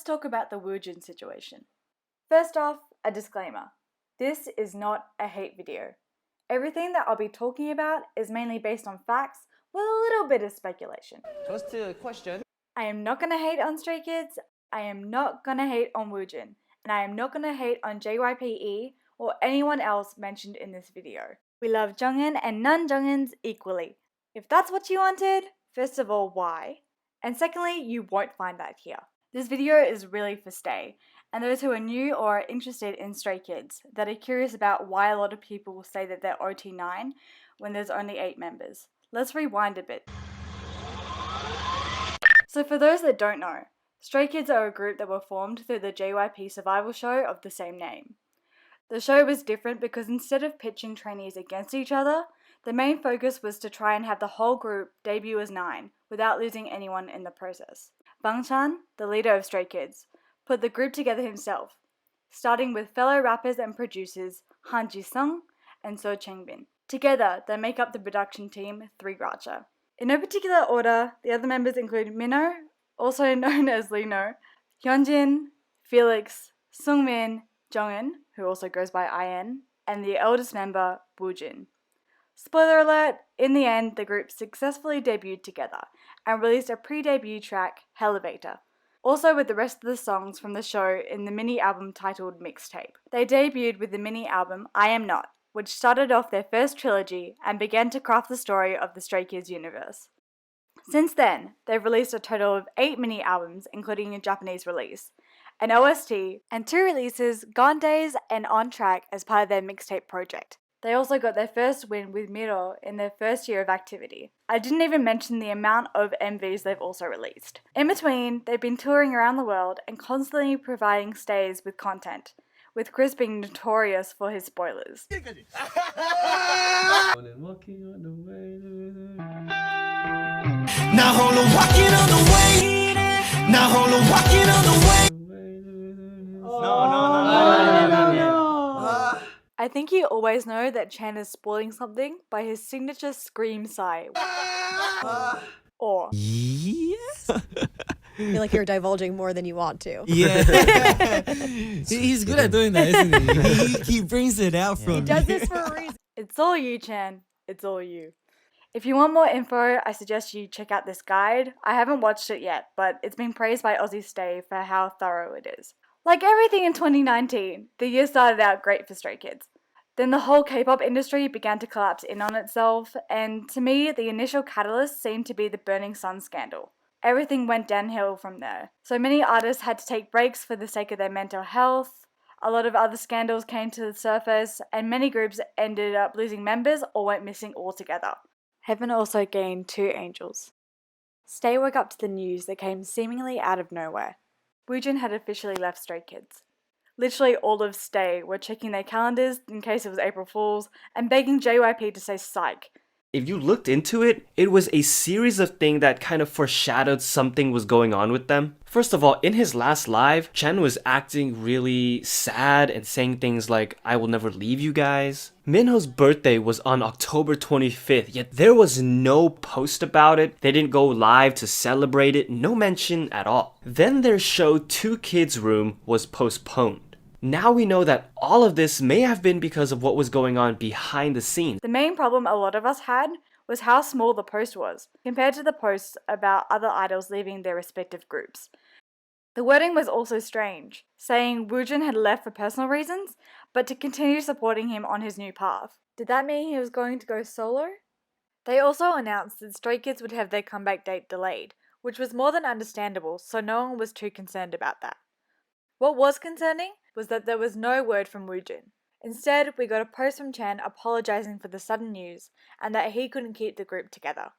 let's talk about the Woojin situation. First off, a disclaimer. This is not a hate video. Everything that I'll be talking about is mainly based on facts with a little bit of speculation. Just a question. I am not gonna hate on Stray Kids, I am not gonna hate on Woojin, and I am not gonna hate on JYPE or anyone else mentioned in this video. We love Jongin and non-Jongins equally. If that's what you wanted, first of all, why? And secondly, you won't find that here. This video is really for Stay, and those who are new or are interested in Stray Kids, that are curious about why a lot of people say that they're OT9 when there's only 8 members. Let's rewind a bit. So for those that don't know, Stray Kids are a group that were formed through the JYP survival show of the same name. The show was different because instead of pitching trainees against each other, the main focus was to try and have the whole group debut as 9 without losing anyone in the process. Bangchan, the leader of Stray Kids, put the group together himself, starting with fellow rappers and producers Han Ji-sung and So Changbin. Together, they make up the production team 3 Gracha. In no particular order, the other members include Minho, also known as Lino, Hyunjin, Felix, Sungmin, Jongin, who also goes by IN, and the eldest member, Woojin. Spoiler alert, in the end, the group successfully debuted together and released a pre-debut track, Elevator, also with the rest of the songs from the show in the mini-album titled Mixtape. They debuted with the mini-album I Am Not, which started off their first trilogy and began to craft the story of the Stray Kids universe. Since then, they've released a total of 8 mini-albums, including a Japanese release, an OST, and 2 releases, Gone Days and On Track, as part of their mixtape project. They also got their first win with Miro in their first year of activity. I didn't even mention the amount of MVs they've also released. In between, they've been touring around the world and constantly providing stays with content, with Chris being notorious for his spoilers. I think you always know that Chan is spoiling something by his signature scream sigh. Or Yes. I feel like you're divulging more than you want to. Yeah. He's good at doing that, isn't he? He brings it out from He does this for a reason. it's all you, Chan. It's all you. If you want more info, I suggest you check out this guide. I haven't watched it yet, but it's been praised by Aussie Stay for how thorough it is. Like everything in 2019, the year started out great for Stray Kids. Then the whole K-pop industry began to collapse in on itself, and to me, the initial catalyst seemed to be the Burning Sun scandal. Everything went downhill from there. So many artists had to take breaks for the sake of their mental health. A lot of other scandals came to the surface, and many groups ended up losing members or went missing altogether. Heaven also gained 2 angels. Stay woke up to the news that came seemingly out of nowhere. Woojin had officially left Stray Kids. Literally all of Stay were checking their calendars in case it was April Fool's and begging JYP to say psych. If you looked into it, it was a series of things that kind of foreshadowed something was going on with them. First of all, in his last live, Chen was acting really sad and saying things like, I will never leave you guys. Minho's birthday was on October 25th, yet there was no post about it. They didn't go live to celebrate it, no mention at all. Then their show 2 Kids Room was postponed. Now we know that all of this may have been because of what was going on behind the scenes. The main problem a lot of us had was how small the post was, compared to the posts about other idols leaving their respective groups. The wording was also strange, saying Woojin had left for personal reasons, but to continue supporting him on his new path. Did that mean he was going to go solo? They also announced that Stray Kids would have their comeback date delayed, which was more than understandable, so no one was too concerned about that. What was concerning was that there was no word from Woojin. Instead, we got a post from Chan apologising for the sudden news and that he couldn't keep the group together.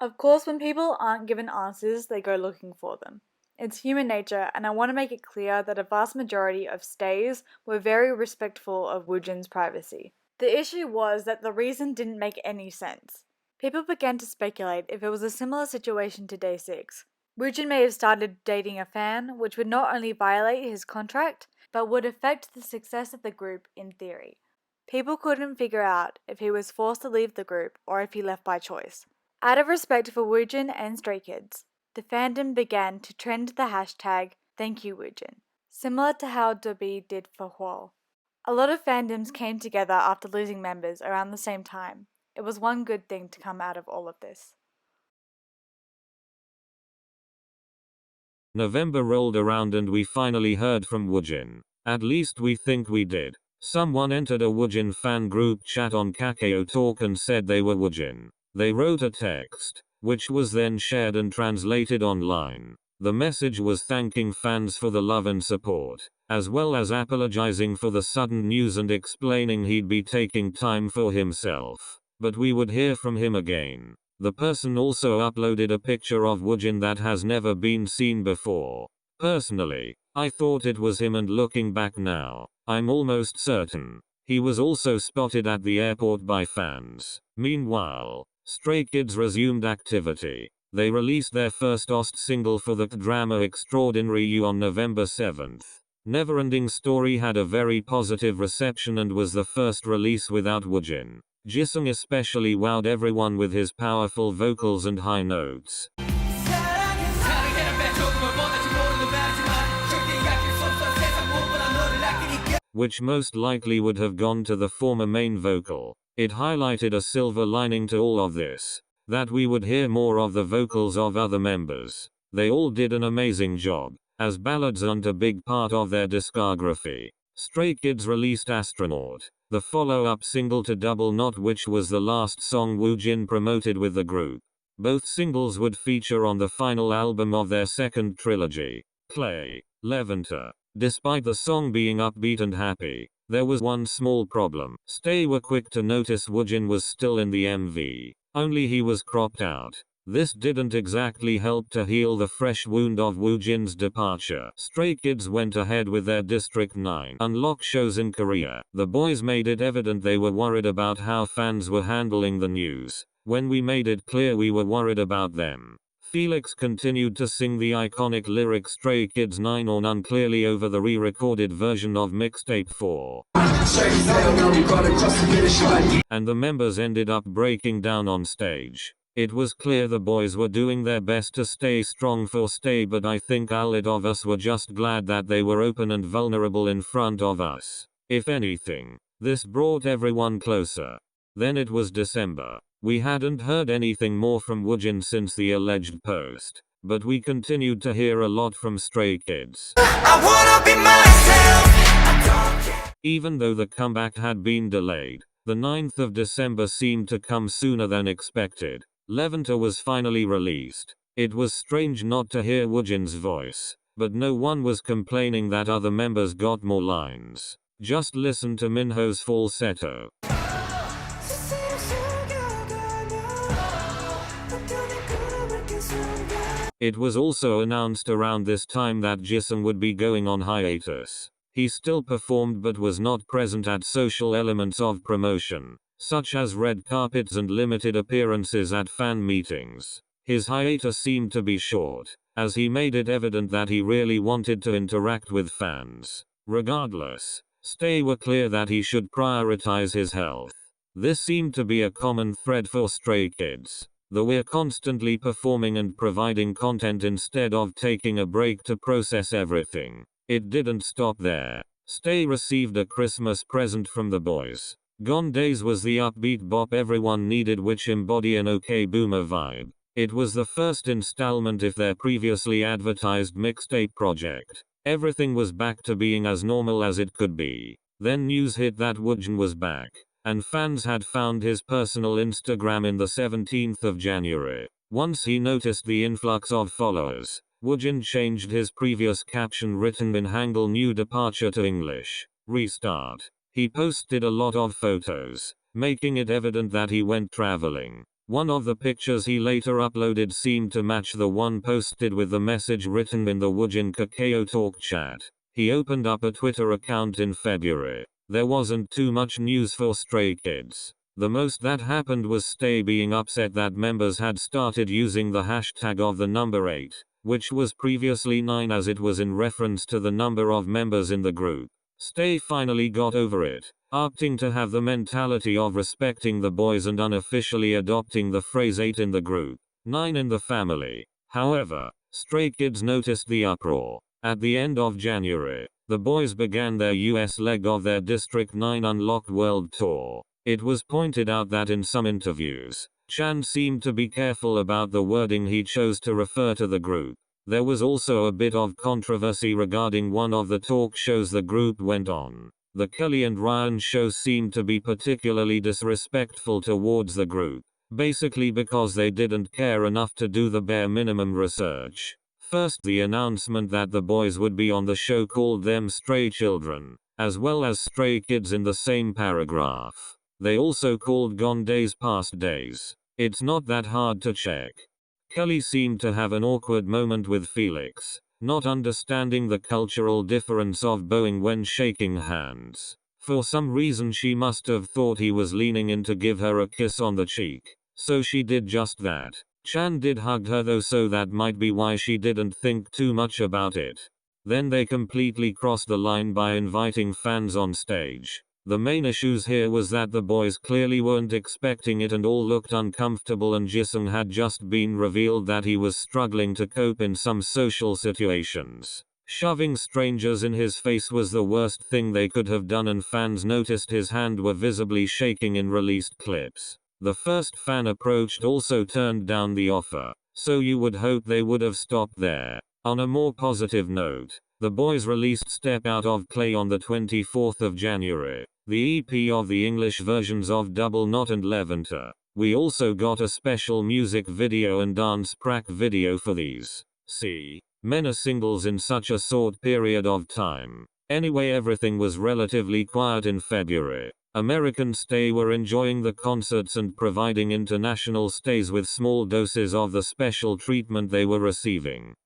Of course, when people aren't given answers, they go looking for them. It's human nature, and I want to make it clear that a vast majority of stays were very respectful of Woojin's privacy. The issue was that the reason didn't make any sense. People began to speculate if it was a similar situation to Day 6. Woojin may have started dating a fan, which would not only violate his contract, but would affect the success of the group in theory. People couldn't figure out if he was forced to leave the group or if he left by choice. Out of respect for Woojin and Stray Kids, the fandom began to trend the hashtag Thank you, Woojin. Similar to how Dobi did for Huo. A lot of fandoms came together after losing members around the same time. It was one good thing to come out of all of this. November rolled around and we finally heard from Woojin. At least we think we did. Someone entered a Woojin fan group chat on Kakao Talk and said they were Woojin. They wrote a text, which was then shared and translated online. The message was thanking fans for the love and support, as well as apologizing for the sudden news and explaining he'd be taking time for himself, but we would hear from him again. The person also uploaded a picture of Woojin that has never been seen before. Personally, I thought it was him, and looking back now, I'm almost certain he was also spotted at the airport by fans. Meanwhile, Stray Kids resumed activity. They released their first OST single for the drama Extraordinary You on November 7th. Neverending Story had a very positive reception and was the first release without Woojin. Jisung especially wowed everyone with his powerful vocals and high notes, which most likely would have gone to the former main vocal. It highlighted a silver lining to all of this, that we would hear more of the vocals of other members. They all did an amazing job, as ballads aren't a big part of their discography. Stray Kids released Astronaut, the follow-up single to Double Knot, which was the last song Woojin promoted with the group. Both singles would feature on the final album of their second trilogy, Clay, Levanter. Despite the song being upbeat and happy, there was one small problem. Stay were quick to notice Woojin was still in the MV, only he was cropped out. This didn't exactly help to heal the fresh wound of Woojin's departure. Stray Kids went ahead with their District 9 unlock shows in Korea. The boys made it evident they were worried about how fans were handling the news. When we made it clear we were worried about them, Felix continued to sing the iconic lyric Stray Kids 9 or None clearly over the re-recorded version of Mixtape 4. And the members ended up breaking down on stage. It was clear the boys were doing their best to stay strong for Stay, but I think a lot of us were just glad that they were open and vulnerable in front of us. If anything, this brought everyone closer. Then it was December. We hadn't heard anything more from Woojin since the alleged post, but we continued to hear a lot from Stray Kids. I wanna be myself. Even though the comeback had been delayed, the 9th of December seemed to come sooner than expected. Levanter was finally released. It was strange not to hear Woojin's voice, but no one was complaining that other members got more lines. Just listen to Minho's falsetto. It was also announced around this time that Jisung would be going on hiatus. He still performed but was not present at social elements of promotion, such as red carpets and limited appearances at fan meetings. His hiatus seemed to be short, as he made it evident that he really wanted to interact with fans. Regardless, Stay were clear that he should prioritize his health. This seemed to be a common thread for Stray Kids. Though we're constantly performing and providing content instead of taking a break to process everything, it didn't stop there. Stay received a Christmas present from the boys. Gone Days was the upbeat bop everyone needed, which embodied an OK Boomer vibe. It was the first installment of their previously advertised mixtape project. Everything was back to being as normal as it could be. Then news hit that Woojin was back, and fans had found his personal Instagram in the 17th of January. Once he noticed the influx of followers, Woojin changed his previous caption written in Hangul "New Departure" to English, "Restart." He posted a lot of photos, making it evident that he went traveling. One of the pictures he later uploaded seemed to match the one posted with the message written in the Woojin Kakao Talk chat. He opened up a Twitter account in February. There wasn't too much news for Stray Kids. The most that happened was Stay being upset that members had started using the hashtag of the number 8, which was previously 9 as it was in reference to the number of members in the group. Stay finally got over it, opting to have the mentality of respecting the boys and unofficially adopting the phrase 8 in the group, 9 in the family. However, Stray Kids noticed the uproar, At the end of January, the boys began their US leg of their District 9 Unlocked World Tour. It was pointed out that in some interviews, Chan seemed to be careful about the wording he chose to refer to the group. There was also a bit of controversy regarding one of the talk shows the group went on. The Kelly and Ryan show seemed to be particularly disrespectful towards the group, basically because they didn't care enough to do the bare minimum research. First, the announcement that the boys would be on the show called them stray children, as well as stray kids in the same paragraph. They also called Gone Days past days. It's not that hard to check. Kelly seemed to have an awkward moment with Felix, not understanding the cultural difference of bowing when shaking hands. For some reason she must have thought he was leaning in to give her a kiss on the cheek, so she did just that. Chan did hug her though, so that might be why she didn't think too much about it. Then they completely crossed the line by inviting fans on stage. The main issues here was that the boys clearly weren't expecting it and all looked uncomfortable, and Jisung had just been revealed that he was struggling to cope in some social situations. Shoving strangers in his face was the worst thing they could have done, and fans noticed his hand were visibly shaking in released clips. The first fan approached also turned down the offer, so you would hope they would have stopped there. On a more positive note, the boys released Step Out of Clay on the 24th of January, the EP of the English versions of Double Knot and Levanter. We also got a special music video and dance prac video for these. Many singles in such a short period of time. Anyway, everything was relatively quiet in February. American Stay were enjoying the concerts and providing international stays with small doses of the special treatment they were receiving.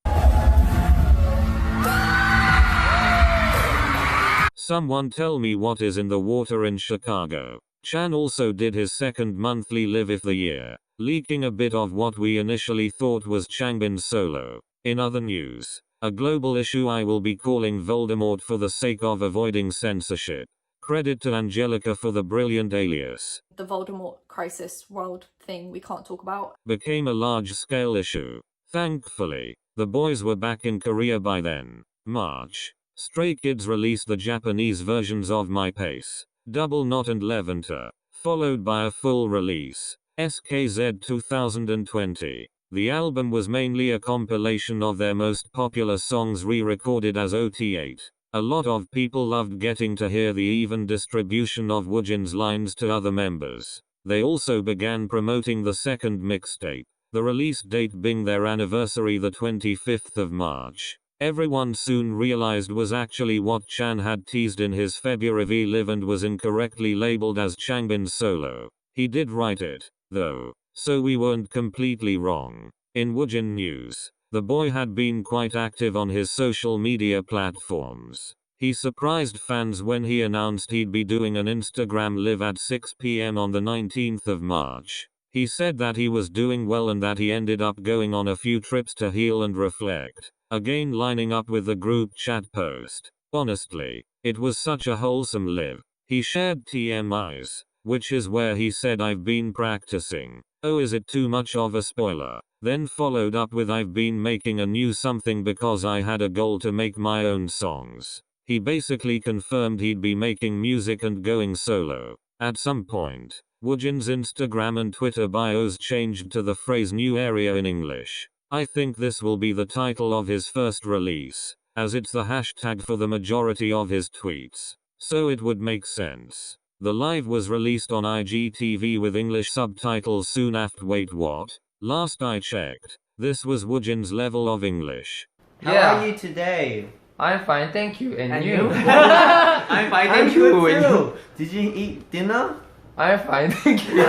Someone tell me what is in the water in Chicago. Chan also did his second monthly live of the year, leaking a bit of what we initially thought was Changbin's solo. In other news, a global issue I will be calling Voldemort for the sake of avoiding censorship. Credit to Angelica for the brilliant alias. The Voldemort crisis world thing we can't talk about Became a large-scale issue. Thankfully, the boys were back in Korea by then. March. Stray Kids released the Japanese versions of My Pace, Double Knot and Levanter, followed by a full release, SKZ 2020. The album was mainly a compilation of their most popular songs re-recorded as OT8. A lot of people loved getting to hear the even distribution of Woojin's lines to other members. They also began promoting the second mixtape, the release date being their anniversary, the 25th of March. Everyone soon realized was actually what Chan had teased in his February V-Live and was incorrectly labeled as Changbin's solo. He did write it, though, so we weren't completely wrong. In Woojin news, the boy had been quite active on his social media platforms. He surprised fans when he announced he'd be doing an Instagram live at 6 p.m. on the 19th of March. He said that he was doing well and that he ended up going on a few trips to heal and reflect, again lining up with the group chat post. Honestly, it was such a wholesome live. He shared TMIs, which is where he said I've been practicing. Oh, is it too much of a spoiler? Then followed up with I've been making a new something because I had a goal to make my own songs. He basically confirmed he'd be making music and going solo. At some point, Woojin's Instagram and Twitter bios changed to the phrase new area in English. I think this will be the title of his first release, as it's the hashtag for the majority of his tweets. So it would make sense. The live was released on IGTV with English subtitles soon after. Wait, what? Last I checked, this was Woojin's level of English. How are you today? I'm fine, thank you. And you? I'm fine, thank you. Too. Did you eat dinner? I'm fine, thank you.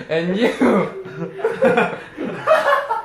And you?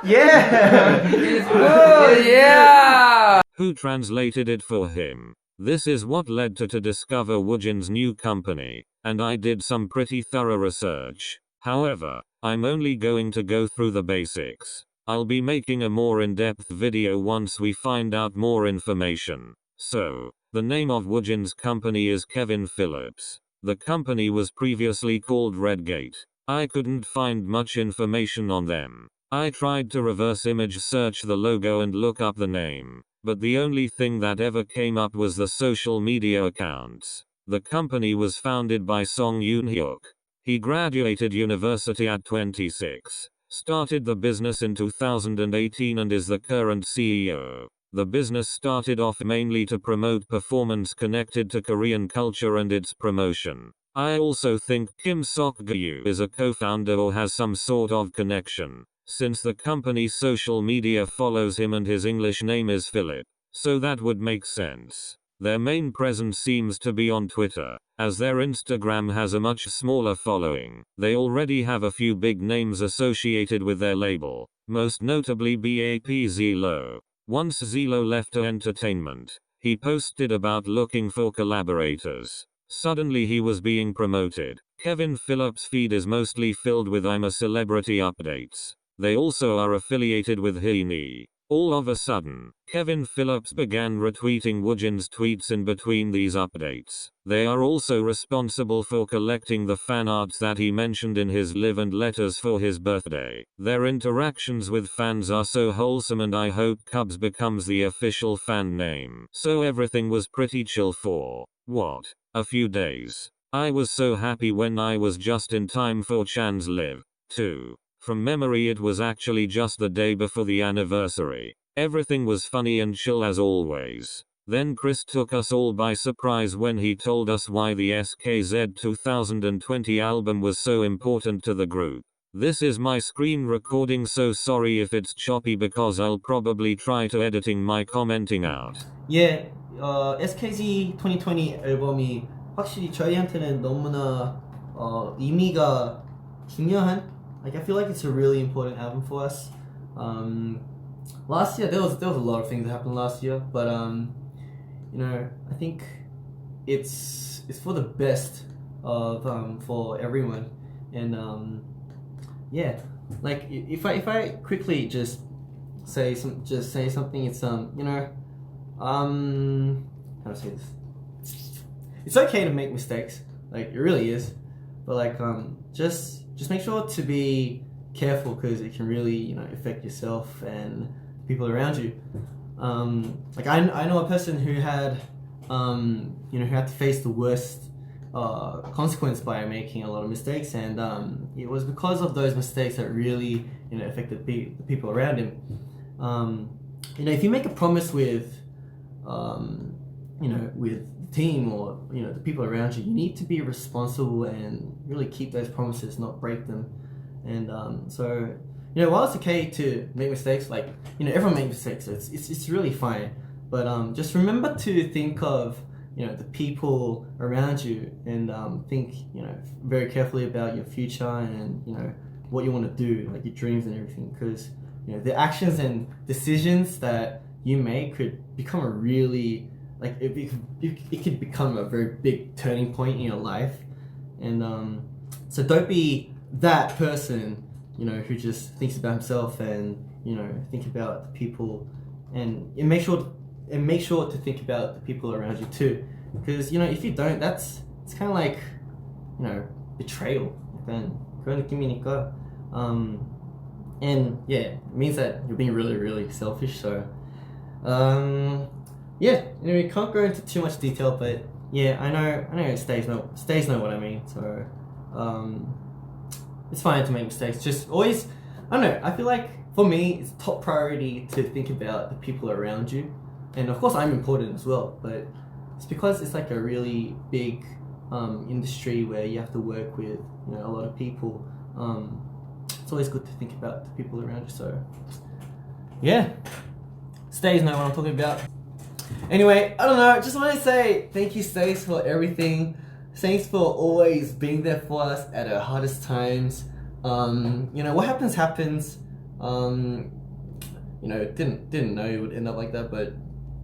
Yeah! It's good, yeah! Who translated it for him? This is what led to discover Woojin's new company, and I did some pretty thorough research. However, I'm only going to go through the basics. I'll be making a more in-depth video once we find out more information. So, the name of Woojin's company is Kevin Phillips. The company was previously called Redgate. I couldn't find much information on them. I tried to reverse image search the logo and look up the name, but the only thing that ever came up was the social media accounts. The company was founded by Song Yoon-hyuk. He graduated university at 26, started the business in 2018 and is the current CEO. The business started off mainly to promote performance connected to Korean culture and its promotion. I also think Kim Sok-gyu is a co-founder or has some sort of connection, since the company's social media follows him and his English name is Philip, so that would make sense. Their main presence seems to be on Twitter, as their Instagram has a much smaller following. They already have a few big names associated with their label, most notably BAP Zelo. Once Zelo left entertainment, he posted about looking for collaborators. Suddenly he was being promoted. Kevin Phillips' feed is mostly filled with I'm a celebrity updates. They also are affiliated with Heaney. All of a sudden, Kevin Phillips began retweeting Woojin's tweets in between these updates. They are also responsible for collecting the fan arts that he mentioned in his live and letters for his birthday. Their interactions with fans are so wholesome and I hope Cubs becomes the official fan name. So everything was pretty chill for, what, a few days. I was so happy when I was just in time for Chan's live, too. From memory it was actually just the day before the anniversary. Everything was funny and chill as always. Then Chris took us all by surprise when he told us why the SKZ 2020 album was so important to the group. This is my screen recording, so sorry if it's choppy because I'll probably try to editing my commenting out. 예, SKZ 2020 앨범이 확실히 저희한테는 너무나 의미가 중요한. Like I feel like it's a really important album for us. Last year there was a lot of things that happened last year, but you know, I think it's for the best of for everyone, and yeah, like if I quickly just say something, it's you know, how to say this? It's okay to make mistakes, like it really is, but like just make sure to be careful because it can really, you know, affect yourself and people around you. Like I know a person who had you know, who had to face the worst consequence by making a lot of mistakes, and it was because of those mistakes that really, you know, affected the people around him. You know, if you make a promise with you know, with the team or, you know, the people around you, you need to be responsible and really keep those promises, not break them. And so, you know, while it's okay to make mistakes, like, you know, everyone makes mistakes, so it's really fine. But just remember to think of, you know, the people around you, and think, you know, very carefully about your future and, you know, what you want to do, like your dreams and everything, because, you know, the actions and decisions that you make could become a really, like, it could become a very big turning point in your life. And so don't be that person, you know, who just thinks about himself and, you know, think about the people, and make sure to think about the people around you too, because, you know, if you don't, it's kind of like, you know, betrayal. 약간 그런 느낌이니까. And yeah, it means that you're being really, really selfish. So yeah, anyway, can't go into too much detail, but yeah, I know stays know what I mean. So it's fine to make mistakes. Just always, I don't know, I feel like for me it's top priority to think about the people around you, and of course I'm important as well, but it's because it's like a really big industry where you have to work with, you know, a lot of people. It's always good to think about the people around you. So yeah, Stays know what I'm talking about. Anyway, I don't know, just want to say thank you, Stays, for everything. Thanks for always being there for us at our hardest times. You know, what happens. You know, didn't know it would end up like that, but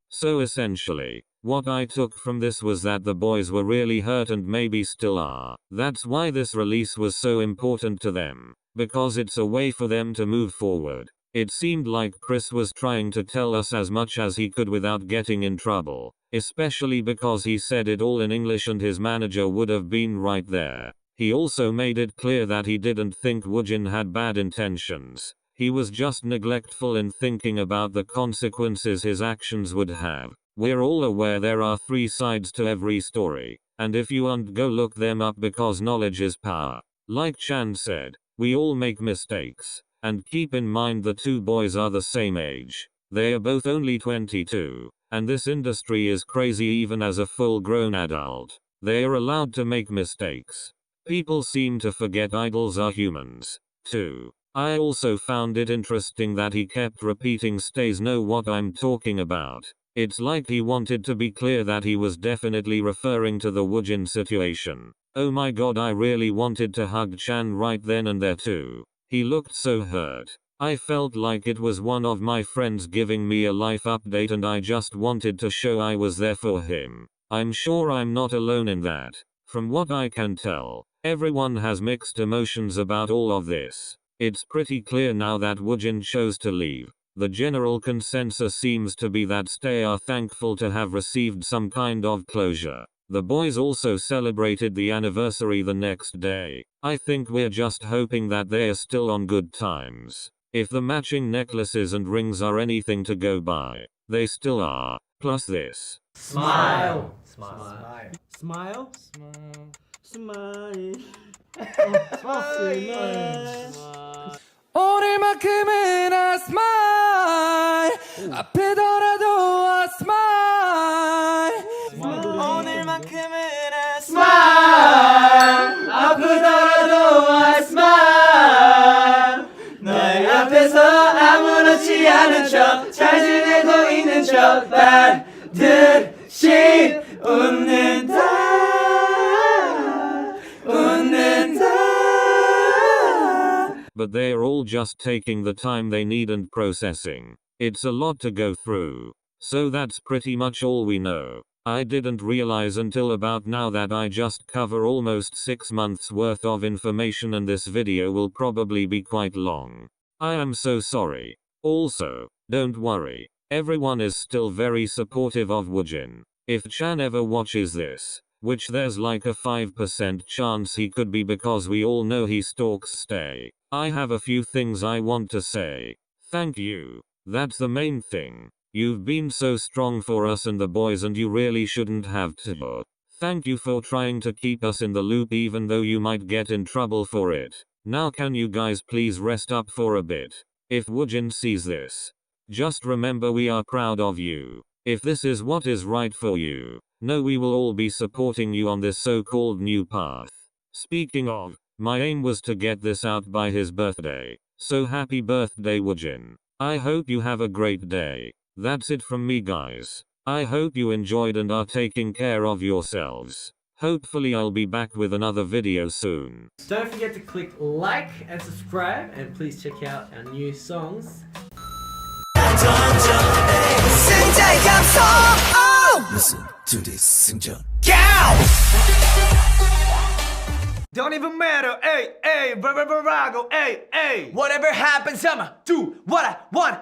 so essentially, what I took from this was that the boys were really hurt and maybe still are. That's why this release was so important to them, because it's a way for them to move forward. It seemed like Chris was trying to tell us as much as he could without getting in trouble, especially because he said it all in English and his manager would have been right there. He also made it clear that he didn't think Woojin had bad intentions. He was just neglectful in thinking about the consequences his actions would have. We're all aware there are 3 sides to every story, and if you want, go look them up because knowledge is power. Like Chan said, we all make mistakes, and keep in mind the 2 boys are the same age. They are both only 22, and this industry is crazy even as a full-grown adult. They are allowed to make mistakes. People seem to forget idols are humans, too. I also found it interesting that he kept repeating stays know what I'm talking about. It's like he wanted to be clear that he was definitely referring to the Woojin situation. Oh my god, I really wanted to hug Chan right then and there too. He looked so hurt. I felt like it was one of my friends giving me a life update and I just wanted to show I was there for him. I'm sure I'm not alone in that. From what I can tell, everyone has mixed emotions about all of this. It's pretty clear now that Woojin chose to leave. The general consensus seems to be that they are thankful to have received some kind of closure. The boys also celebrated the anniversary the next day. I think we're just hoping that they're still on good times. If the matching necklaces and rings are anything to go by, they still are. Plus this. Smile. Smile. Smile. Smile. 오늘만큼은 a smile. 아프더라도 a smile. 오늘만큼은 a smile. 아프더라도 a smile. 너의 앞에서 아무렇지 않은 척 잘 지내고 있는 척 반드시 웃는다. But they're all just taking the time they need and processing. It's a lot to go through. So that's pretty much all we know. I didn't realize until about now that I just cover almost 6 months worth of information and this video will probably be quite long. I am so sorry. Also, don't worry. Everyone is still very supportive of Woojin. If Chan ever watches this, which there's like a 5% chance he could be because we all know he stalks Stay, I have a few things I want to say. Thank you. That's the main thing. You've been so strong for us and the boys and you really shouldn't have to. Thank you for trying to keep us in the loop even though you might get in trouble for it. Now can you guys please rest up for a bit? If Woojin sees this, just remember we are proud of you. If this is what is right for you, know we will all be supporting you on this so-called new path. Speaking of, my aim was to get this out by his birthday. So happy birthday Woojin. I hope you have a great day. That's it from me guys. I hope you enjoyed and are taking care of yourselves. Hopefully I'll be back with another video soon. Don't forget to click like and subscribe, and please check out our new songs. Listen to this 승전. Don't even matter, ay, ay, bravo, ay, ay. Whatever happens, I'ma do what I want.